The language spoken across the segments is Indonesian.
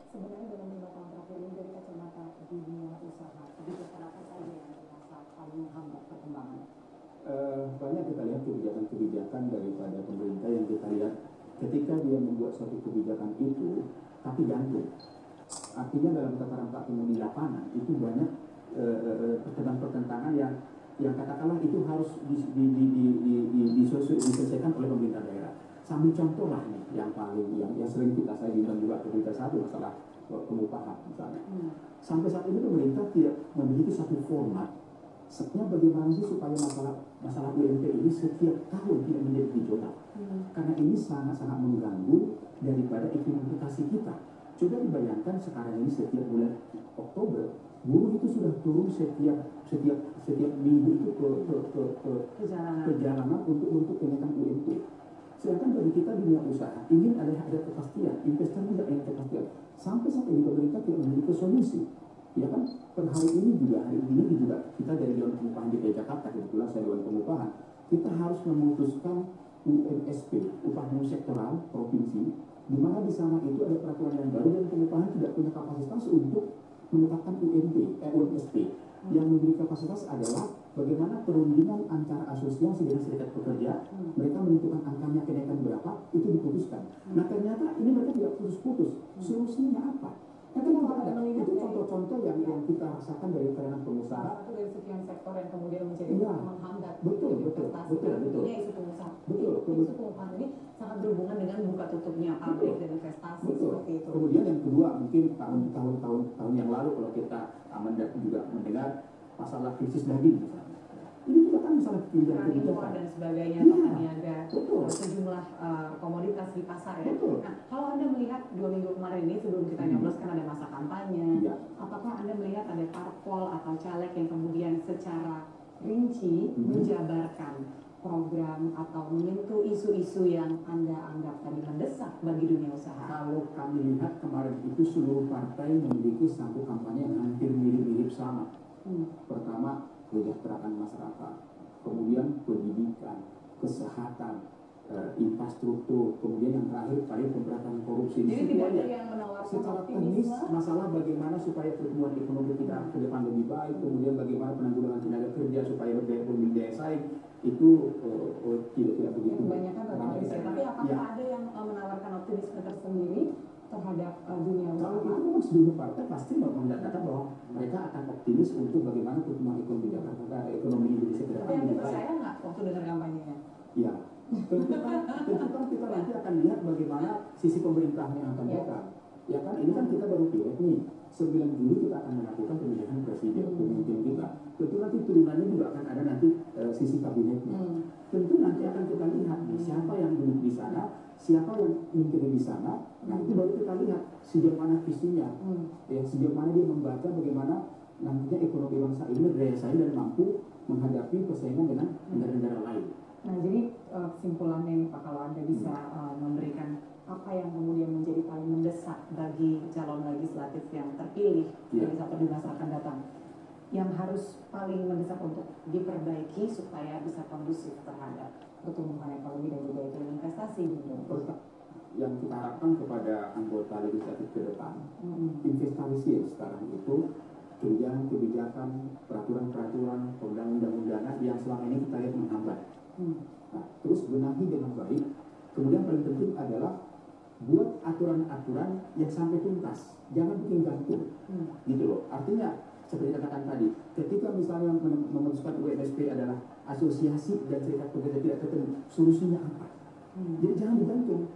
Sebenarnya dalam 5 tahun terakhir ini dari kacamata dunia usaha, kebijakan apa saja yang terasa paling menghambat perkembangan? Banyak kita lihat kebijakan-kebijakan daripada pemerintah yang kita lihat ketika dia membuat suatu kebijakan itu, tapi gantung. Artinya dalam tataran praktik di lapangan itu banyak pertentangan yang katakanlah itu harus diselesaikan oleh pemerintah daerah. Sambil contoh lah nih yang paling yang sering kita saya bilang juga pemerintah satu masalah pengupahan misalnya. Sampai saat ini pemerintah tidak memiliki satu format. Sebenarnya bagaimana sih supaya masalah UMP ini setiap tahun tidak menjadi gejolak? Karena ini sangat-sangat mengganggu daripada ekonomi kita. Coba dibayangkan sekarang ini setiap bulan Oktober buruh itu sudah turun setiap minggu itu ke perjalanan untuk kenaikan UMP. Sedangkan bagi kita dunia usaha ingin ada kepastian, investor tidak ingin kepastian. Sampai saat ini pemerintah tidak memiliki solusi. Ya kan, per hari ini juga kita dari Dewan Pengupahan DKI Jakarta, kebetulan saya Dewan Pengupahan, kita harus memutuskan UMSP, upah minimum sektoral provinsi, di mana di sana itu ada peraturan yang baru dan pengupahan tidak punya kapasitas untuk menetapkan UMSP. Yang memiliki kapasitas adalah bagaimana perundingan antara asosiasi dengan serikat pekerja, mereka menentukan angkanya kenaikan berapa, itu diputuskan. Nah ternyata ini mereka tidak putus-putus. Solusinya apa? Itu contoh-contoh yang kita rasakan dari kalangan pengusaha. Satu dari sekian sektor yang kemudian menjadi menghambat betul. Isu pengusaha. Isu pengupahan ini sangat berhubungan dengan buka tutupnya pabrik dan investasi seperti itu. Kemudian yang kedua mungkin tahun yang lalu kalau kita juga mendengar masalah krisis daging misalnya. Ini juga kan masalah impor dan sebagainya, tata niaga, sejumlah komoditas di pasar ya. Nah, kalau Anda melihat 2 minggu kemarin ini sebelum kita nyoblos kan ada masa kampanye, apakah Anda melihat ada parpol atau caleg yang kemudian secara rinci menjabarkan program atau menyentuh isu-isu yang Anda anggap tadi mendesak bagi dunia usaha? Kalau kami lihat kemarin itu seluruh partai memiliki satu kampanye yang hampir mirip-mirip sama. Pertama, kesejahteraan masyarakat, kemudian pendidikan, kesehatan, infrastruktur, kemudian yang terakhir pemberantasan korupsi. Jadi tidak ada yang menawarkan secara teknis masalah bagaimana supaya pertumbuhan ekonomi kita ke depan lebih baik, kemudian bagaimana penanggulangan tenaga kerja supaya lebih daya saing itu tidak begitu. Kebanyakan tapi apakah ada yang menawarkan optimisme tersendiri terhadap dunia usaha? Kalau itu memang seluruh partai pasti mengatakan bahwa mereka akan optimis untuk bagaimana pertumbuhan ekonomi Jakarta, ekonomi Indonesia ke depan. Tapi Anda percaya nggak waktu dengar kampanyenya? Iya. Tentu kan kita nanti akan lihat bagaimana sisi pemerintahnya akan datang. Ya kan, ini kan kita baru pilih nih. 9 Juli kita akan melakukan pemilihan presiden, pemimpin kita. Tentu nanti turunannya juga akan ada nanti sisi kabinetnya. Tentu nanti akan kita lihat siapa yang duduk di sana, siapa yang menteri di sana. Nah itu baru kita lihat sejauh mana visinya, ya sejauh mana dia membaca bagaimana nantinya ekonomi bangsa ini berdaya saing dan mampu menghadapi persaingan dengan negara-negara lain. Nah jadi kesimpulannya nih Pak, kalau Anda bisa memberikan apa yang kemudian menjadi paling mendesak bagi calon legislatif yang terpilih dari 1 masa akan datang, yang harus paling mendesak untuk diperbaiki supaya bisa kondusif terhadap pertumbuhan ekonomi dan juga investasi gitu. Yang kita harapkan kepada anggota legislatif ke depan, investasi sekarang itu kebijakan, peraturan-peraturan, undang-undangan yang selama ini kita lihat menghambat. Nah, terus benahi dengan baik. Kemudian paling penting adalah buat aturan-aturan yang sampai tuntas, jangan bikin gantung, gitu loh. Artinya seperti katakan tadi, ketika misalnya memutuskan UMSP adalah asosiasi dan serikat pekerja tidak ketemu, solusinya apa? Jadi jangan digantung.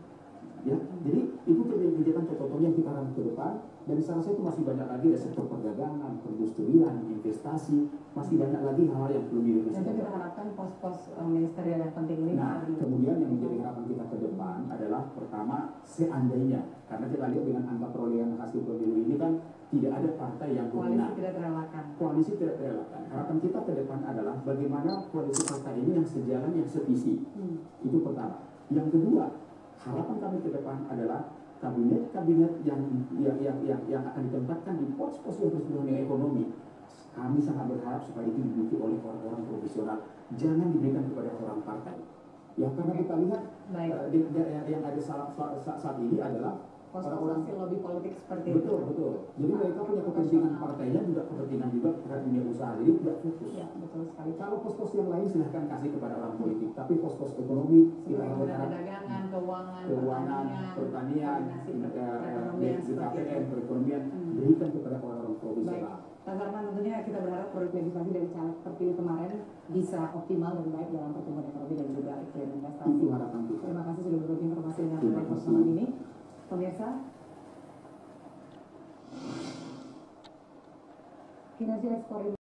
Ya, jadi itu kebijakan contoh yang kita harapkan ke depan. Dan di sana itu masih banyak lagi ya, sektor perdagangan, perindustrian, investasi, masih banyak lagi hal-hal yang perlu direalisasikan. Jadi kita harapkan pos-pos ministerial yang penting ini. Nah, kemudian yang menjadi harapan kita ke depan adalah pertama, seandainya, karena kita lihat dengan angka perolehan hasil pemilu ini kan tidak ada partai yang dominan. Koalisi tidak terelakkan. Harapan kita ke depan adalah bagaimana koalisi partai ini yang sejalan, yang sevisi. Itu pertama. Yang kedua, harapan kami ke depan adalah kabinet yang akan ditempatkan di pos-pos yang berhubungan dengan ekonomi. Kami sangat berharap supaya itu diduduki oleh orang-orang profesional, jangan diberikan kepada orang partai. Ya karena kita lihat yang ada saat ini adalah orang-orang hasil lobby politik seperti itu. betul. Jadi mereka punya kepentingan partainya juga kepentingan juga terhadap dunia usaha, jadi tidak fokus. Ya, betul sekali. Kalau pos-pos yang lain silahkan kasih kepada orang politik, tapi pos-pos ekonomi kita harus perdagangan, keuangan, pertanian, BKPM, perekonomian berikan kepada orang-orang profesional. Pak Sarman, tentunya kita berharap proyek legislasi dari caleg terpilih kemarin bisa optimal dan baik dalam pertumbuhan ekonomi dan juga iklim investasi. Itu harapan kita. Terima kasih sudah berbagi informasi dengan kita malam ini. Pemirsa, kinerja ekspor